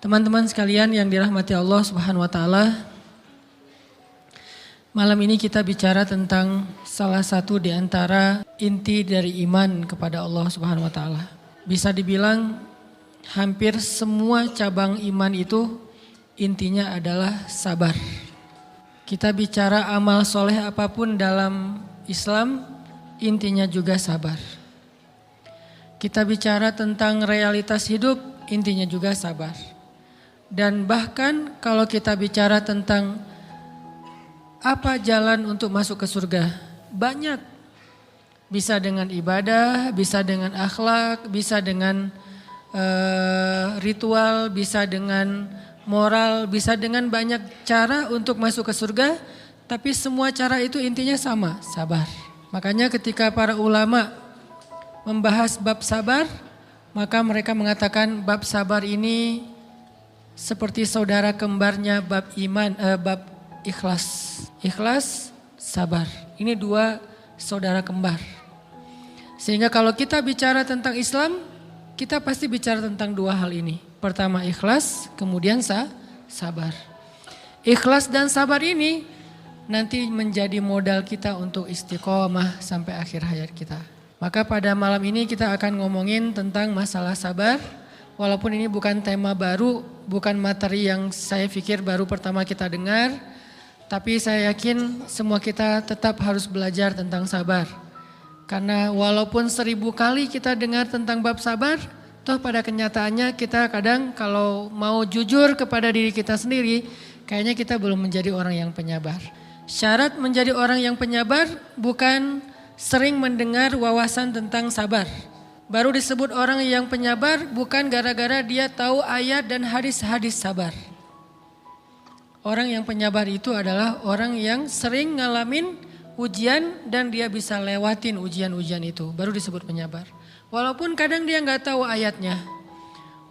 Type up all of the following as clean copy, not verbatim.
Teman-teman sekalian yang dirahmati Allah Subhanahu wa taala. Malam ini kita bicara tentang salah satu di antara inti dari iman kepada Allah Subhanahu wa taala. Bisa dibilang hampir semua cabang iman itu intinya adalah sabar. Kita bicara amal soleh apapun dalam Islam, intinya juga sabar. Kita bicara tentang realitas hidup, intinya juga sabar. Dan bahkan kalau kita bicara tentang apa jalan untuk masuk ke surga, banyak. Bisa dengan ibadah, bisa dengan akhlak, bisa dengan ritual, bisa dengan moral, bisa dengan banyak cara untuk masuk ke surga. Tapi semua cara itu intinya sama, sabar. Makanya ketika para ulama membahas bab sabar, maka mereka mengatakan bab sabar ini seperti saudara kembarnya bab iman, bab ikhlas. Ikhlas, sabar. Ini dua saudara kembar. Sehingga kalau kita bicara tentang Islam, kita pasti bicara tentang dua hal ini. Pertama ikhlas, kemudian sabar. Ikhlas dan sabar ini nanti menjadi modal kita untuk istiqomah sampai akhir hayat kita. Maka pada malam ini kita akan ngomongin tentang masalah sabar. Walaupun ini bukan tema baru, bukan materi yang saya pikir baru pertama kita dengar. Tapi saya yakin semua kita tetap harus belajar tentang sabar. Karena walaupun 1000 kali kita dengar tentang bab sabar, toh pada kenyataannya kita kadang kalau mau jujur kepada diri kita sendiri, kayaknya kita belum menjadi orang yang penyabar. Syarat menjadi orang yang penyabar bukan sering mendengar wawasan tentang sabar. Baru disebut orang yang penyabar bukan gara-gara dia tahu ayat dan hadis-hadis sabar. Orang yang penyabar itu adalah orang yang sering ngalamin ujian dan dia bisa lewatin ujian-ujian itu. Baru disebut penyabar. Walaupun kadang dia gak tahu ayatnya.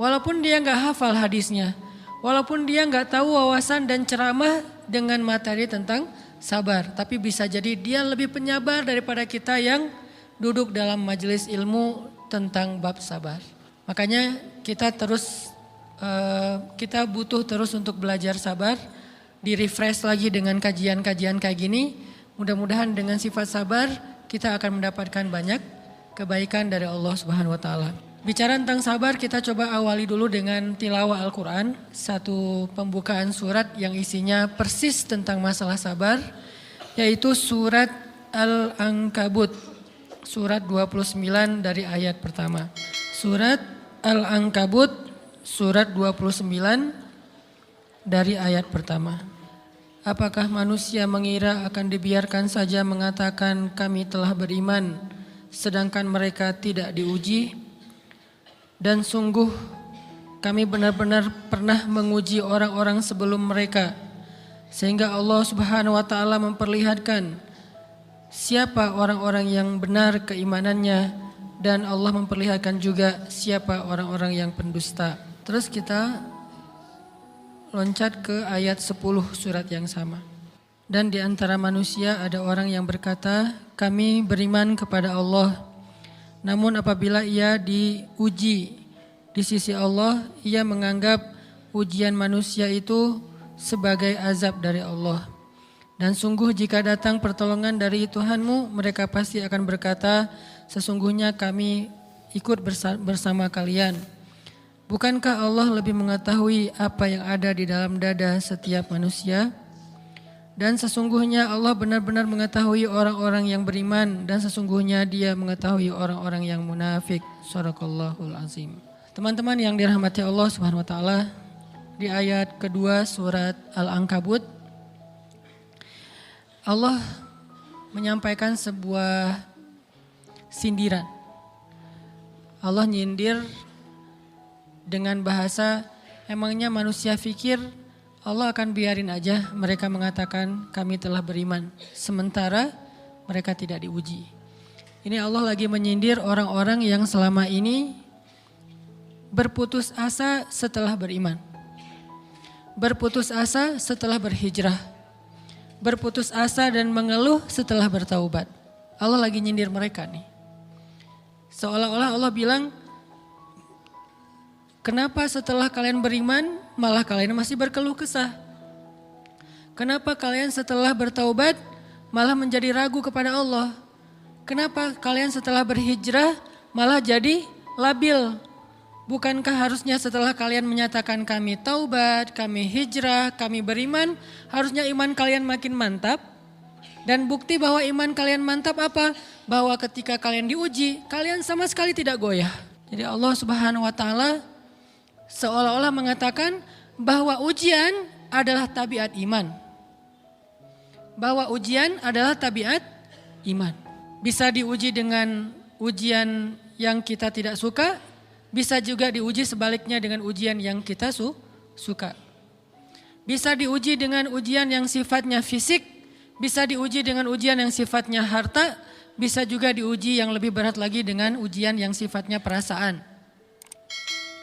Walaupun dia gak hafal hadisnya. Walaupun dia gak tahu wawasan dan ceramah dengan materi tentang sabar. Tapi bisa jadi dia lebih penyabar daripada kita yang duduk dalam majelis ilmu tentang bab sabar. Makanya kita butuh terus untuk belajar sabar, di-refresh lagi dengan kajian-kajian kayak gini. Mudah-mudahan dengan sifat sabar kita akan mendapatkan banyak kebaikan dari Allah Subhanahu wa taala. Bicara tentang sabar, kita coba awali dulu dengan tilawah Al-Qur'an, satu pembukaan surat yang isinya persis tentang masalah sabar, yaitu surat Al-Ankabut. Surat 29 dari ayat pertama. Surat Al-Ankabut surat 29 dari ayat pertama. Apakah manusia mengira akan dibiarkan saja mengatakan kami telah beriman sedangkan mereka tidak diuji? Dan sungguh kami benar-benar pernah menguji orang-orang sebelum mereka sehingga Allah Subhanahu wa taala memperlihatkan siapa orang-orang yang benar keimanannya dan Allah memperlihatkan juga siapa orang-orang yang pendusta. Terus kita loncat ke ayat 10 surat yang sama. Dan di antara manusia ada orang yang berkata, kami beriman kepada Allah. Namun apabila ia diuji di sisi Allah, ia menganggap ujian manusia itu sebagai azab dari Allah. Dan sungguh jika datang pertolongan dari Tuhanmu, mereka pasti akan berkata, sesungguhnya kami ikut bersama kalian. Bukankah Allah lebih mengetahui apa yang ada di dalam dada setiap manusia? Dan sesungguhnya Allah benar-benar mengetahui orang-orang yang beriman dan sesungguhnya Dia mengetahui orang-orang yang munafik. Shadaqallahul azim. Teman-teman yang dirahmati Allah Subhanahu wa taala, di ayat kedua surat Al-Ankabut Allah menyampaikan sebuah sindiran. Allah nyindir dengan bahasa, emangnya manusia pikir Allah akan biarin aja mereka mengatakan kami telah beriman sementara mereka tidak diuji. Ini Allah lagi menyindir orang-orang yang selama ini berputus asa setelah beriman. Berputus asa setelah berhijrah. Berputus asa dan mengeluh setelah bertaubat. Allah lagi nyindir mereka nih. Seolah-olah Allah bilang, Kenapa setelah kalian beriman malah kalian masih berkeluh kesah? Kenapa kalian setelah bertaubat malah menjadi ragu kepada Allah? Kenapa kalian setelah berhijrah malah jadi labil? Bukankah harusnya setelah kalian menyatakan kami taubat, kami hijrah, kami beriman, harusnya iman kalian makin mantap? Dan bukti bahwa iman kalian mantap apa? Bahwa ketika kalian diuji, kalian sama sekali tidak goyah. Jadi Allah Subhanahu wa taala seolah-olah mengatakan bahwa ujian adalah tabiat iman. Bahwa ujian adalah tabiat iman. Bisa diuji dengan ujian yang kita tidak suka, bisa juga diuji sebaliknya dengan ujian yang kita suka. Bisa diuji dengan ujian yang sifatnya fisik, bisa diuji dengan ujian yang sifatnya harta, bisa juga diuji yang lebih berat lagi dengan ujian yang sifatnya perasaan.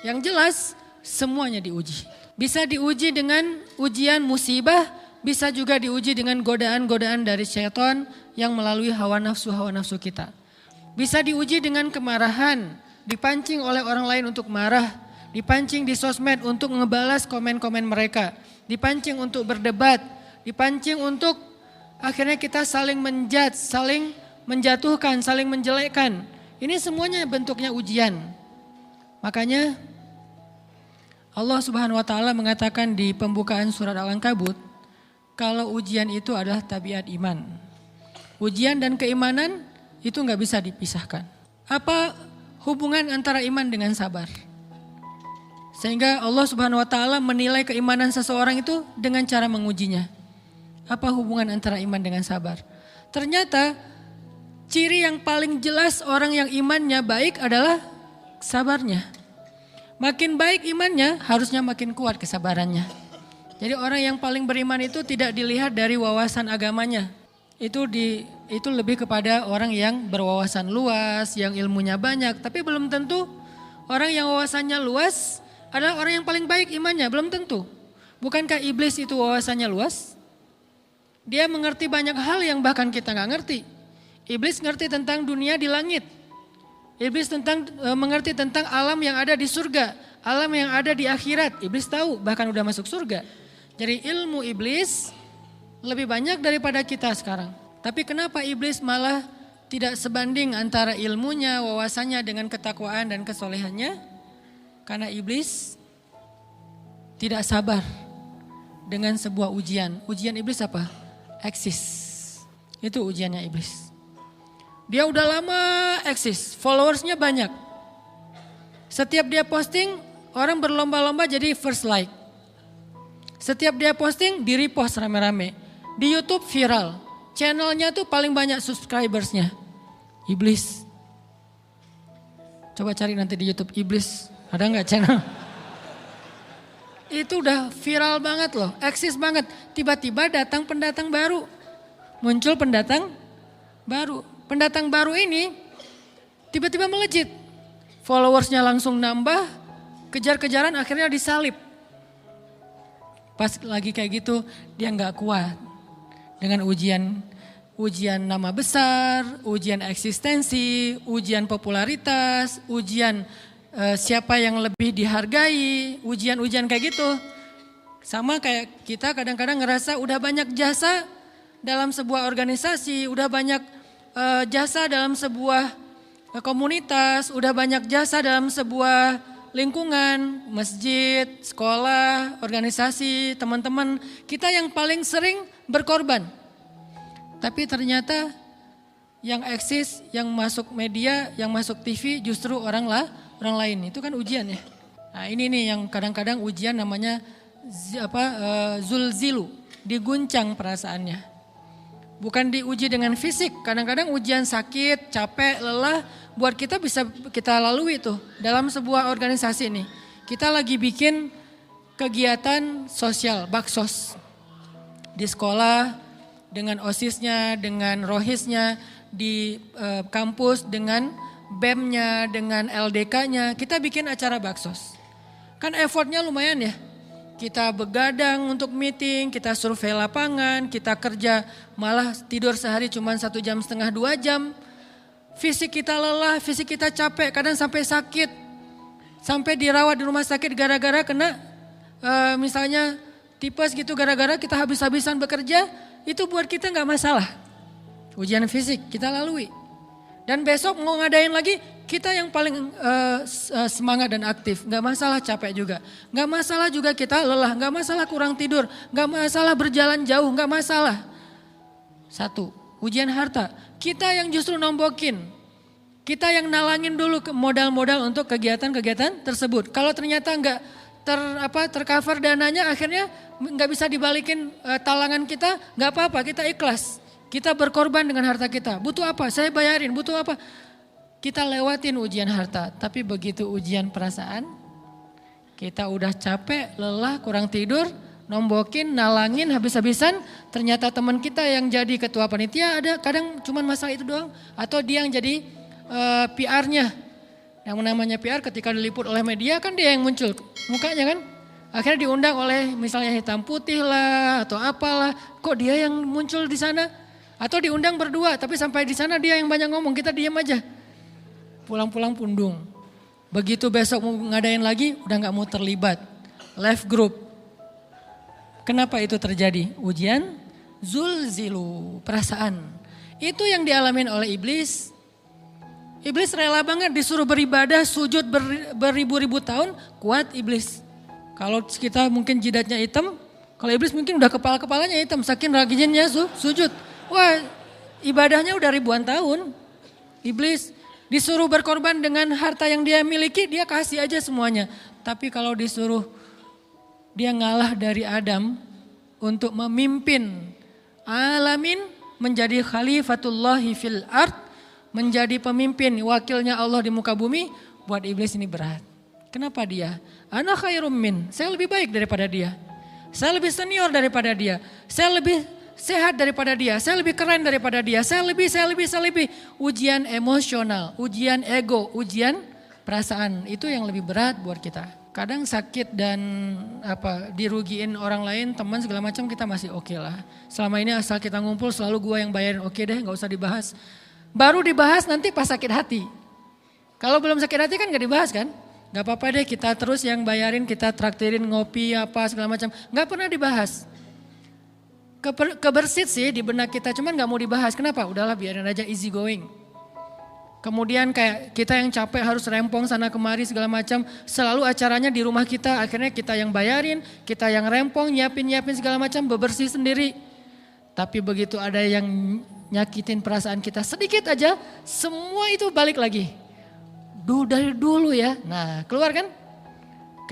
Yang jelas semuanya diuji. Bisa diuji dengan ujian musibah, bisa juga diuji dengan godaan-godaan dari syaitan yang melalui hawa nafsu kita. Bisa diuji dengan kemarahan, dipancing oleh orang lain untuk marah, dipancing di sosmed untuk ngebalas komen-komen mereka, dipancing untuk berdebat, dipancing untuk akhirnya kita saling menjudge, saling menjatuhkan, saling menjelekkan. Ini semuanya bentuknya ujian. Makanya Allah Subhanahu wa taala mengatakan di pembukaan surat Al-Ankabut, kalau ujian itu adalah tabiat iman. Ujian dan keimanan itu nggak bisa dipisahkan. Apa hubungan antara iman dengan sabar? Sehingga Allah Subhanahu wa taala menilai keimanan seseorang itu dengan cara mengujinya. Apa hubungan antara iman dengan sabar? Ternyata ciri yang paling jelas orang yang imannya baik adalah sabarnya. Makin baik imannya, harusnya makin kuat kesabarannya. Jadi orang yang paling beriman itu tidak dilihat dari wawasan agamanya. Itu lebih kepada orang yang berwawasan luas, yang ilmunya banyak. Tapi belum tentu orang yang wawasannya luas adalah orang yang paling baik imannya, belum tentu. Bukankah iblis itu wawasannya luas? Dia mengerti banyak hal yang bahkan kita gak ngerti. Iblis ngerti tentang dunia di langit. Iblis mengerti tentang alam yang ada di surga, alam yang ada di akhirat. Iblis tahu, bahkan udah masuk surga. Jadi ilmu iblis lebih banyak daripada kita sekarang. Tapi kenapa iblis malah tidak sebanding antara ilmunya, wawasannya dengan ketakwaan dan kesolehannya? Karena iblis tidak sabar dengan sebuah ujian. Ujian iblis apa? Eksis. Itu ujiannya iblis. Dia udah lama eksis, followersnya banyak. Setiap dia posting, orang berlomba-lomba jadi first like. Setiap dia posting, di repost rame-rame. Di YouTube viral, channelnya tuh paling banyak subscribersnya. Iblis. Coba cari nanti di YouTube, iblis. Ada gak channel? Itu udah viral banget loh, eksis banget. Tiba-tiba datang pendatang baru. Muncul pendatang baru. Pendatang baru ini tiba-tiba melejit. Followersnya langsung nambah, kejar-kejaran akhirnya disalib. Pas lagi kayak gitu dia gak kuat. Dengan ujian nama besar, ujian eksistensi, ujian popularitas, ujian siapa yang lebih dihargai, ujian-ujian kayak gitu. Sama kayak kita kadang-kadang ngerasa udah banyak jasa dalam sebuah organisasi, udah banyak jasa dalam sebuah komunitas, udah banyak jasa dalam sebuah lingkungan, masjid, sekolah, organisasi, teman-teman. Kita yang paling sering berkorban. Tapi ternyata yang eksis, yang masuk media, yang masuk TV justru orang lain. Itu kan ujian ya. Nah ini nih yang kadang-kadang ujian namanya zulzilu, diguncang perasaannya. Bukan diuji dengan fisik, kadang-kadang ujian sakit, capek, lelah buat kita bisa kita lalui tuh dalam sebuah organisasi nih. Kita lagi bikin kegiatan sosial, baksos di sekolah dengan OSIS-nya, dengan ROHIS-nya, di kampus dengan BEM-nya, dengan LDK-nya, kita bikin acara baksos. Kan effortnya lumayan ya. Kita begadang untuk meeting, kita survei lapangan, kita kerja malah tidur sehari cuma 1,5 jam, 2 jam. Fisik kita lelah, fisik kita capek, kadang sampai sakit. sampai dirawat di rumah sakit gara-gara kena misalnya tipes gitu, gara-gara kita habis-habisan bekerja, itu buat kita nggak masalah. Ujian fisik kita lalui. Dan besok mau ngadain lagi, kita yang paling semangat dan aktif. Nggak masalah capek juga. Nggak masalah juga kita lelah, nggak masalah kurang tidur, nggak masalah berjalan jauh, nggak masalah. Satu, ujian harta. Kita yang justru nombokin. Kita yang nalangin dulu modal-modal untuk kegiatan-kegiatan tersebut. Kalau ternyata nggak tercover dananya, akhirnya nggak bisa dibalikin talangan kita, nggak apa-apa, kita ikhlas. Kita berkorban dengan harta kita. Butuh apa? Saya bayarin. Butuh apa? Kita lewatin ujian harta. Tapi begitu ujian perasaan, kita udah capek, lelah, kurang tidur, nombokin, nalangin habis-habisan. Ternyata teman kita yang jadi ketua panitia ada kadang cuman masalah itu doang. Atau dia yang jadi PR-nya. Yang namanya PR ketika diliput oleh media kan dia yang muncul mukanya kan. Akhirnya diundang oleh misalnya hitam putih lah atau apalah. Kok dia yang muncul di sana? Atau diundang berdua, tapi sampai di sana dia yang banyak ngomong, kita diam aja. Pulang-pulang pundung. Begitu besok mau ngadain lagi, udah gak mau terlibat. Left group. Kenapa itu terjadi? Ujian zulzilu, perasaan. Itu yang dialamin oleh iblis. Iblis rela banget disuruh beribadah, sujud beribu-ribu tahun, kuat iblis. Kalau kita mungkin jidatnya hitam, kalau iblis mungkin udah kepala-kepalanya hitam, saking rajinnya sujud. Wah, ibadahnya udah ribuan tahun. Iblis disuruh berkorban dengan harta yang dia miliki, dia kasih aja semuanya. Tapi kalau disuruh dia ngalah dari Adam untuk memimpin alamin, menjadi khalifatullahi fil ard, menjadi pemimpin wakilnya Allah di muka bumi, buat iblis ini berat. Kenapa dia? Ana khairum min, saya lebih baik daripada dia. Saya lebih senior daripada dia. Saya lebih sehat daripada dia, saya lebih keren daripada dia, saya lebih. Ujian emosional, ujian ego, ujian perasaan, itu yang lebih berat buat kita. Kadang sakit dan dirugiin orang lain, teman segala macam kita masih oke lah. Selama ini asal kita ngumpul selalu gua yang bayarin, oke deh gak usah dibahas. Baru dibahas nanti pas sakit hati. Kalau belum sakit hati kan gak dibahas kan? Gak apa-apa deh kita terus yang bayarin, kita traktirin ngopi apa segala macam. Gak pernah dibahas. Kebersit sih di benak kita, cuman gak mau dibahas. Kenapa? Udahlah biarin aja, easy going. Kemudian kayak kita yang capek harus rempong sana kemari segala macam. Selalu acaranya di rumah kita, akhirnya kita yang bayarin, kita yang rempong, nyiapin segala macam, bebersih sendiri. Tapi begitu ada yang nyakitin perasaan kita sedikit aja, semua itu balik lagi. Dari dulu ya, nah keluar kan?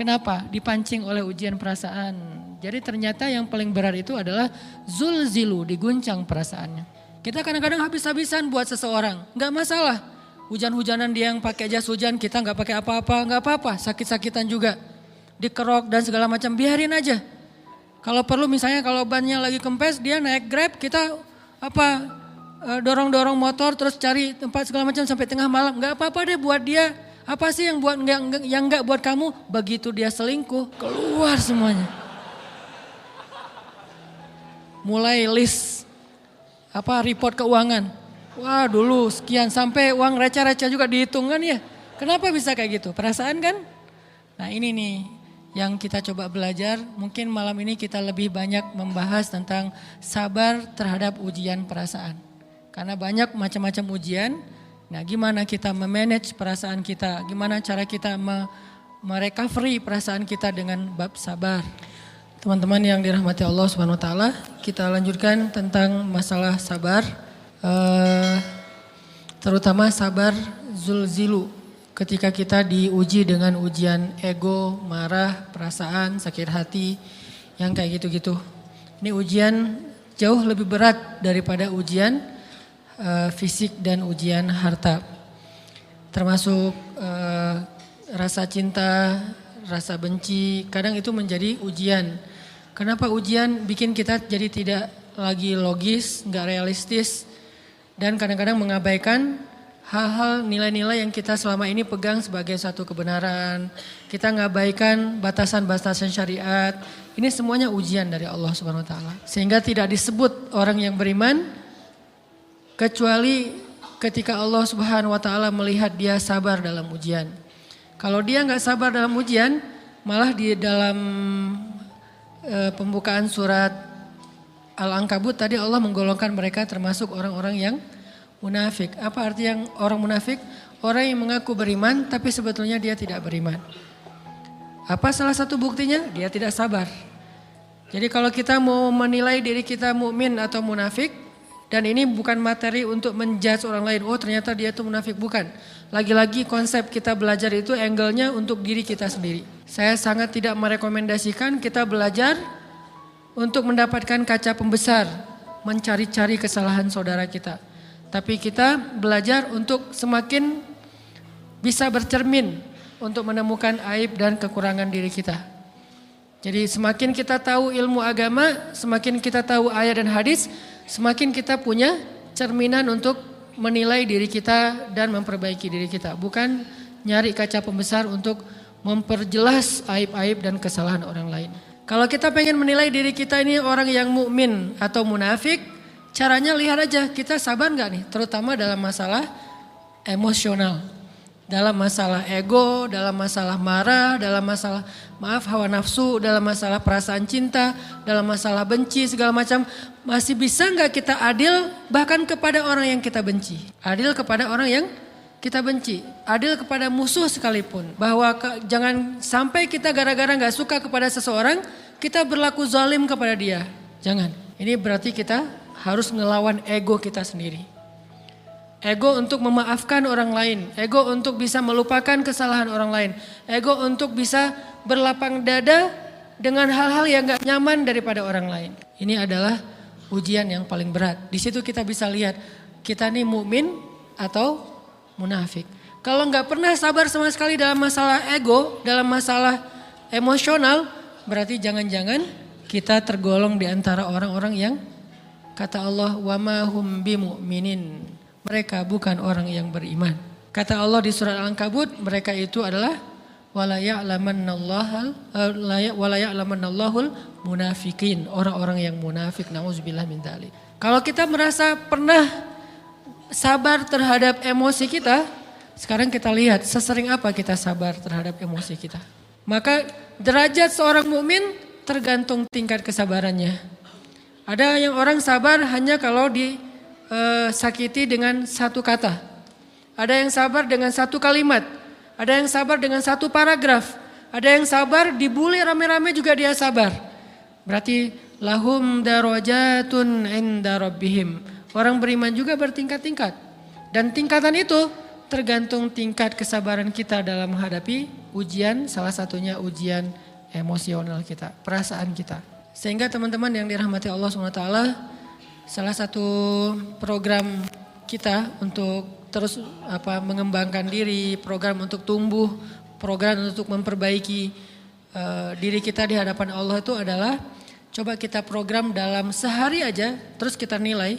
Kenapa? Dipancing oleh ujian perasaan. Jadi ternyata yang paling berat itu adalah zulzilu, diguncang perasaannya. Kita kadang-kadang habis-habisan buat seseorang, gak masalah. Hujan-hujanan dia yang pakai jas hujan, kita gak pakai apa-apa, gak apa-apa. Sakit-sakitan juga, dikerok dan segala macam, biarin aja. Kalau perlu misalnya kalau bannya lagi kempes, dia naik Grab, kita dorong-dorong motor terus cari tempat segala macam sampai tengah malam. Gak apa-apa deh buat dia. Apa sih yang enggak buat kamu? Begitu dia selingkuh, keluar semuanya. Mulai list report keuangan. Wah dulu sekian, sampai uang receh-receh juga dihitung kan ya. Kenapa bisa kayak gitu? Perasaan kan? Nah ini nih yang kita coba belajar. Mungkin malam ini kita lebih banyak membahas tentang sabar terhadap ujian perasaan. Karena banyak macam-macam ujian. Nah gimana kita memanage perasaan kita, gimana cara kita merecovery perasaan kita dengan bab sabar. Teman-teman yang dirahmati Allah Subhanahu wa taala, kita lanjutkan tentang masalah sabar. Terutama sabar zulzilu, ketika kita diuji dengan ujian ego, marah, perasaan, sakit hati, yang kayak gitu-gitu. Ini ujian jauh lebih berat daripada ujian fisik dan ujian harta. Termasuk rasa cinta, rasa benci, kadang itu menjadi ujian. Kenapa ujian bikin kita jadi tidak lagi logis, gak realistis, dan kadang-kadang mengabaikan hal-hal nilai-nilai yang kita selama ini pegang sebagai satu kebenaran. Kita ngabaikan batasan-batasan syariat. Ini semuanya ujian dari Allah Subhanahu wa taala. Sehingga tidak disebut orang yang beriman kecuali ketika Allah Subhanahu wa taala melihat dia sabar dalam ujian. Kalau dia nggak sabar dalam ujian, malah di dalam pembukaan surat Al-Ankabut tadi Allah menggolongkan mereka termasuk orang-orang yang munafik. Apa arti yang orang munafik? Orang yang mengaku beriman tapi sebetulnya dia tidak beriman. Apa salah satu buktinya? Dia tidak sabar. Jadi kalau kita mau menilai diri kita mukmin atau munafik, dan ini bukan materi untuk menjudge orang lain, oh ternyata dia itu munafik, bukan. Lagi-lagi konsep kita belajar itu angle-nya untuk diri kita sendiri. Saya sangat tidak merekomendasikan kita belajar untuk mendapatkan kaca pembesar, mencari-cari kesalahan saudara kita. Tapi kita belajar untuk semakin bisa bercermin untuk menemukan aib dan kekurangan diri kita. Jadi semakin kita tahu ilmu agama, semakin kita tahu ayat dan hadis, semakin kita punya cerminan untuk menilai diri kita dan memperbaiki diri kita. Bukan nyari kaca pembesar untuk memperjelas aib-aib dan kesalahan orang lain. Kalau kita pengen menilai diri kita ini orang yang mukmin atau munafik, caranya lihat aja kita sabar nggak nih, terutama dalam masalah emosional. Dalam masalah ego, dalam masalah marah, dalam masalah hawa nafsu, dalam masalah perasaan cinta, dalam masalah benci segala macam. Masih bisa nggak kita adil bahkan kepada orang yang kita benci. Adil kepada orang yang kita benci. Adil kepada musuh sekalipun. Bahwa jangan sampai kita gara-gara nggak suka kepada seseorang, kita berlaku zalim kepada dia. Jangan. Ini berarti kita harus ngelawan ego kita sendiri. Ego untuk memaafkan orang lain, ego untuk bisa melupakan kesalahan orang lain, ego untuk bisa berlapang dada dengan hal-hal yang gak nyaman daripada orang lain. Ini adalah ujian yang paling berat. Di situ kita bisa lihat kita nih mukmin atau munafik. Kalau gak pernah sabar sama sekali dalam masalah ego, dalam masalah emosional, berarti jangan-jangan kita tergolong di antara orang-orang yang kata Allah wa ma hum bimu'minin. Mereka bukan orang yang beriman. Kata Allah di surat Al-Ankabut, mereka itu adalah wala ya'lamannallahul munafikin, orang-orang yang munafik. Nauzubillah min dzalik. Kalau kita merasa pernah sabar terhadap emosi kita, sekarang kita lihat sesering apa kita sabar terhadap emosi kita. Maka derajat seorang mukmin tergantung tingkat kesabarannya. Ada yang orang sabar hanya kalau sakiti dengan satu kata. Ada yang sabar dengan satu kalimat. Ada yang sabar dengan satu paragraf. Ada yang sabar dibully rame-rame juga dia sabar. Berarti lahum darajatun inda rabbihim. Orang beriman juga bertingkat-tingkat. Dan tingkatan itu tergantung tingkat kesabaran kita dalam menghadapi ujian. Salah satunya ujian emosional kita, perasaan kita. Sehingga teman-teman yang dirahmati Allah SWT, salah satu program kita untuk terus mengembangkan diri, program untuk tumbuh, program untuk memperbaiki diri kita di hadapan Allah itu adalah coba kita program dalam sehari aja, terus kita nilai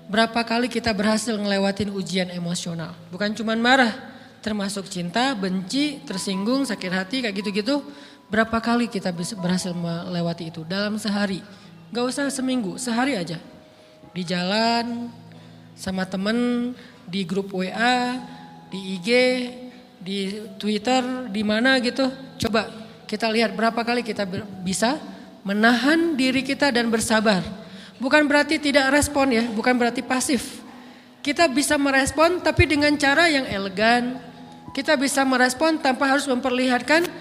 berapa kali kita berhasil ngelewatin ujian emosional. Bukan cuma marah, termasuk cinta, benci, tersinggung, sakit hati kayak gitu-gitu. Berapa kali kita berhasil melewati itu dalam sehari. Gak usah seminggu, sehari aja. Di jalan, sama temen, di grup WA, di IG, di Twitter, di mana gitu. Coba kita lihat berapa kali kita bisa menahan diri kita dan bersabar. Bukan berarti tidak respon ya, bukan berarti pasif. Kita bisa merespon tapi dengan cara yang elegan. Kita bisa merespon tanpa harus memperlihatkan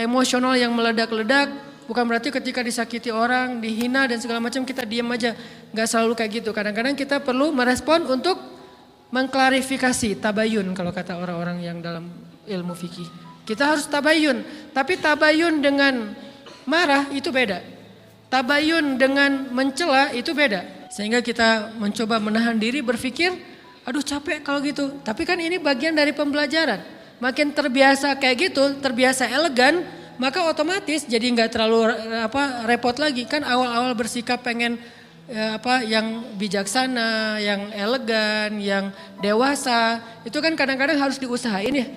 emosional yang meledak-ledak. Bukan berarti ketika disakiti orang, dihina dan segala macam kita diam aja. Gak selalu kayak gitu. Kadang-kadang kita perlu merespon untuk mengklarifikasi, tabayun kalau kata orang-orang yang dalam ilmu fikih. Kita harus tabayun. Tapi tabayun dengan marah itu beda. Tabayun dengan mencela itu beda. Sehingga kita mencoba menahan diri berpikir, aduh capek kalau gitu. Tapi kan ini bagian dari pembelajaran. Makin terbiasa kayak gitu, terbiasa elegan, maka otomatis jadi nggak terlalu repot lagi. Kan awal-awal bersikap pengen yang bijaksana, yang elegan, yang dewasa, itu kan kadang-kadang harus diusahain ya.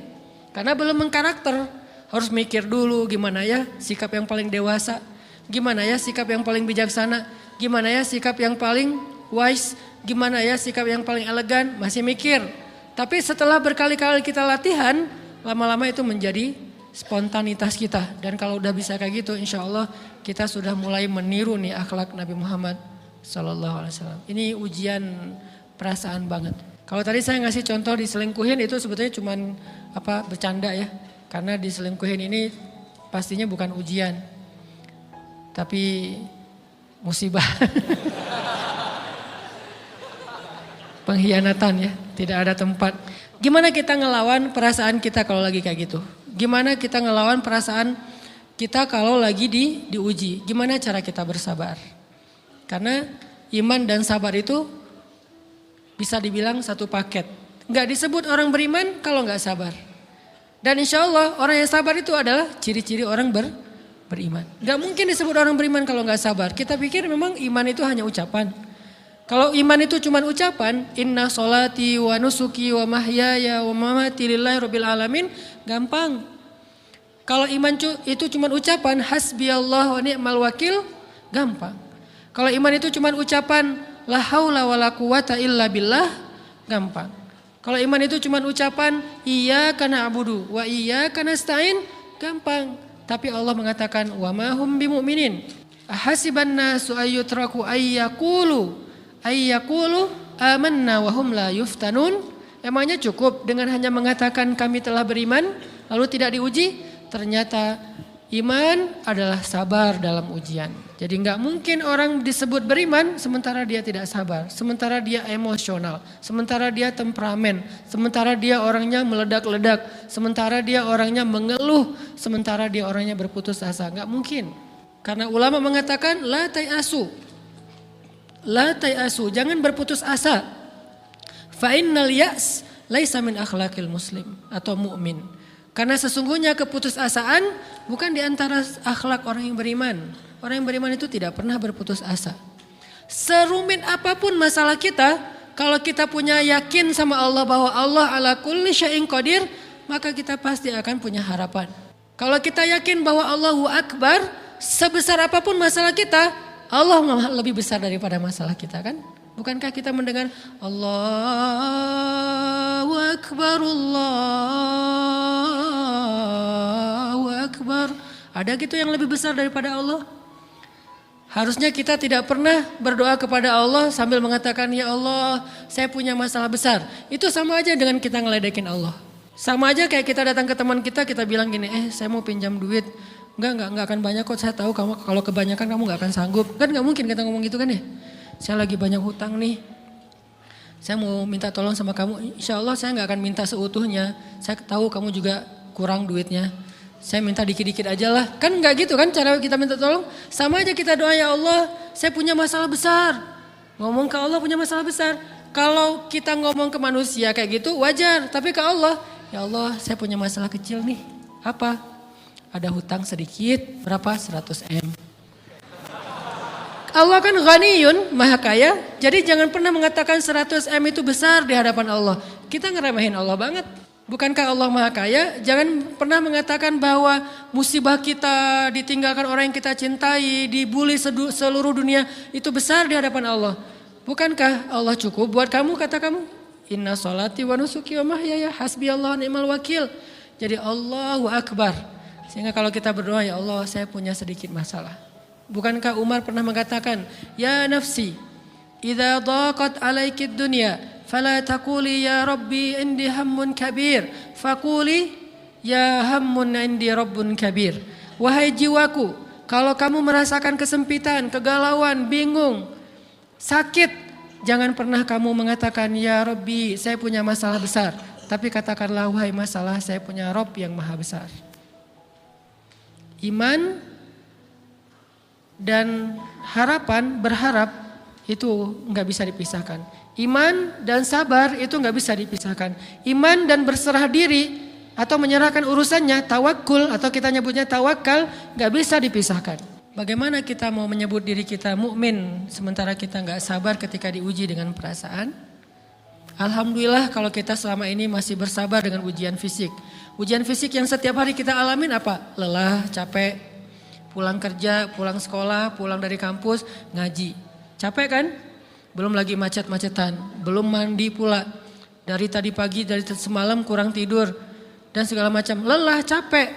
Karena belum mengkarakter, harus mikir dulu gimana ya sikap yang paling dewasa, gimana ya sikap yang paling bijaksana, gimana ya sikap yang paling wise, gimana ya sikap yang paling elegan, masih mikir. Tapi setelah berkali-kali kita latihan, lama-lama itu menjadi spontanitas kita. Dan kalau udah bisa kayak gitu, insya Allah kita sudah mulai meniru nih akhlak Nabi Muhammad SAW. Ini ujian perasaan banget. Kalau tadi saya ngasih contoh diselingkuhin itu sebetulnya cuman bercanda ya. Karena diselingkuhin ini pastinya bukan ujian. Tapi musibah. Pengkhianatan ya, tidak ada tempat. Gimana kita ngelawan perasaan kita kalau lagi kayak gitu? Gimana kita ngelawan perasaan kita kalau lagi diuji? Gimana cara kita bersabar? Karena iman dan sabar itu bisa dibilang satu paket. Nggak disebut orang beriman kalau nggak sabar. Dan insya Allah orang yang sabar itu adalah ciri-ciri orang beriman. Nggak mungkin disebut orang beriman kalau nggak sabar. Kita pikir memang iman itu hanya ucapan. Kalau iman itu cuma ucapan, inna sholati wa nusuki wa mahyaya wa mamati lillahi rabbil alamin, gampang. Kalau iman itu cuma ucapan, hasbiyallah wa ni'mal wakil, gampang. Kalau iman itu cuma ucapan, la haula wa la quwata illa billah, gampang. Kalau iman itu cuma ucapan, iyyaka na'budu wa iyyaka nasta'in, gampang. Tapi Allah mengatakan, wa ma hum bimu'minin. Ahasiban nasu ayyutraku ayyakulu amanna wa hum la yuftanun. Emangnya cukup dengan hanya mengatakan kami telah beriman lalu tidak diuji? Ternyata iman adalah sabar dalam ujian. Jadi enggak mungkin orang disebut beriman sementara dia tidak sabar, sementara dia emosional, sementara dia temperamen, sementara dia orangnya meledak-ledak, sementara dia orangnya mengeluh, sementara dia orangnya berputus asa. Enggak mungkin. Karena ulama mengatakan la tayasu. La tayasu, jangan berputus asa. Fa innal ya's laisa min akhlaqil muslim atau mukmin. Karena sesungguhnya keputusasaan bukan di antara akhlak orang yang beriman. Orang yang beriman itu tidak pernah berputus asa. Serumit apapun masalah kita, kalau kita punya yakin sama Allah bahwa Allah ala kulli syai'in qadir, maka kita pasti akan punya harapan. Kalau kita yakin bahwa Allahu Akbar, sebesar apapun masalah kita, Allah lebih besar daripada masalah kita kan? Bukankah kita mendengar Allahu Akbar, Allahu Akbar. Ada gitu yang lebih besar daripada Allah? Harusnya kita tidak pernah berdoa kepada Allah sambil mengatakan ya Allah saya punya masalah besar. Itu sama aja dengan kita ngeledekin Allah. Sama aja kayak kita datang ke teman kita bilang gini, saya mau pinjam duit. Enggak akan banyak kok, saya tahu kamu kalau kebanyakan kamu enggak akan sanggup. Kan enggak mungkin kita ngomong gitu kan ya. Saya lagi banyak hutang nih. Saya mau minta tolong sama kamu. Insya Allah saya enggak akan minta seutuhnya. Saya tahu kamu juga kurang duitnya. Saya minta dikit-dikit aja lah. Kan enggak gitu kan cara kita minta tolong. Sama aja kita doa ya Allah saya punya masalah besar. Ngomong ke Allah punya masalah besar. Kalau kita ngomong ke manusia kayak gitu wajar. Tapi ke Allah, ya Allah saya punya masalah kecil nih. Apa? Ada hutang sedikit, berapa? 100 M. Allah kan ghaniyun, maha kaya. Jadi jangan pernah mengatakan 100 M itu besar di hadapan Allah. Kita ngeremehin Allah banget. Bukankah Allah maha kaya? Jangan pernah mengatakan bahwa musibah kita ditinggalkan orang yang kita cintai, dibully seluruh dunia, itu besar di hadapan Allah. Bukankah Allah cukup buat kamu, kata kamu? Inna sholati wa nusuki wa mahyaya hasbiyallahu wa ni'mal wakil. Jadi Allahu Akbar. Sehingga kalau kita berdoa, ya Allah saya punya sedikit masalah. Bukankah Umar pernah mengatakan, ya nafsi, idza daqat alaikid dunya, fala taquli ya Rabbi indi hammun kabir, faquli ya hammun indi rabbun kabir. Wahai jiwaku, kalau kamu merasakan kesempitan, kegalauan, bingung, sakit, jangan pernah kamu mengatakan, ya Rabbi saya punya masalah besar. Tapi katakanlah, wahai masalah saya punya Rabb yang maha besar. Iman dan harapan, berharap itu nggak bisa dipisahkan. Iman dan sabar itu nggak bisa dipisahkan. Iman dan berserah diri atau menyerahkan urusannya, tawakul atau kita nyebutnya tawakal, nggak bisa dipisahkan. Bagaimana kita mau menyebut diri kita mukmin sementara kita nggak sabar ketika diuji dengan perasaan? Alhamdulillah kalau kita selama ini masih bersabar dengan ujian fisik. Ujian fisik yang setiap hari kita alamin apa? Lelah, capek, pulang kerja, pulang sekolah, pulang dari kampus, ngaji. Capek kan? Belum lagi macet-macetan, belum mandi pula. Dari tadi pagi, dari semalam kurang tidur. Dan segala macam, lelah, capek,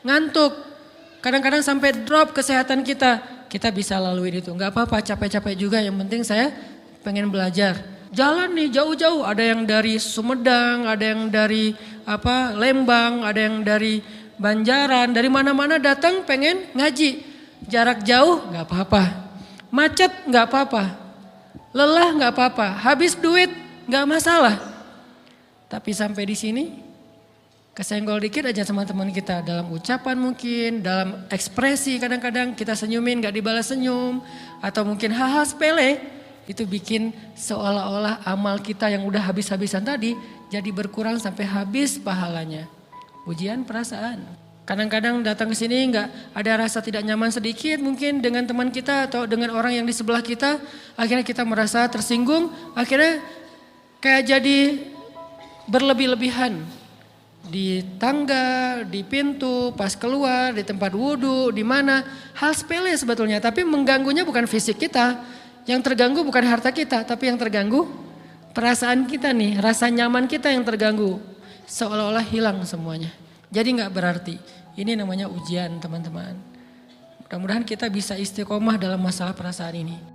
ngantuk. Kadang-kadang sampai drop kesehatan kita. Kita bisa lalui itu, gak apa-apa capek-capek juga, yang penting saya pengen belajar. Jalan nih jauh-jauh, ada yang dari Sumedang, ada yang dari Lembang, ada yang dari Banjaran, dari mana-mana datang pengen ngaji. Jarak jauh gak apa-apa, macet gak apa-apa, lelah gak apa-apa, habis duit gak masalah. Tapi sampai di sini kesenggol dikit aja sama teman kita, dalam ucapan mungkin, dalam ekspresi kadang-kadang kita senyumin gak dibalas senyum, atau mungkin hal-hal sepele, itu bikin seolah-olah amal kita yang udah habis-habisan tadi jadi berkurang sampai habis pahalanya. Ujian perasaan. Kadang-kadang datang ke sini nggak ada rasa tidak nyaman sedikit mungkin dengan teman kita atau dengan orang yang di sebelah kita, akhirnya kita merasa tersinggung, akhirnya kayak jadi berlebih-lebihan. Di tangga, di pintu, pas keluar, di tempat wudhu, di mana. Hal sepele sebetulnya, tapi mengganggunya bukan fisik kita. Yang terganggu bukan harta kita, tapi yang terganggu perasaan kita nih, rasa nyaman kita yang terganggu. Seolah-olah hilang semuanya. Jadi gak berarti. Ini namanya ujian teman-teman. Mudah-mudahan kita bisa istiqomah dalam masalah perasaan ini.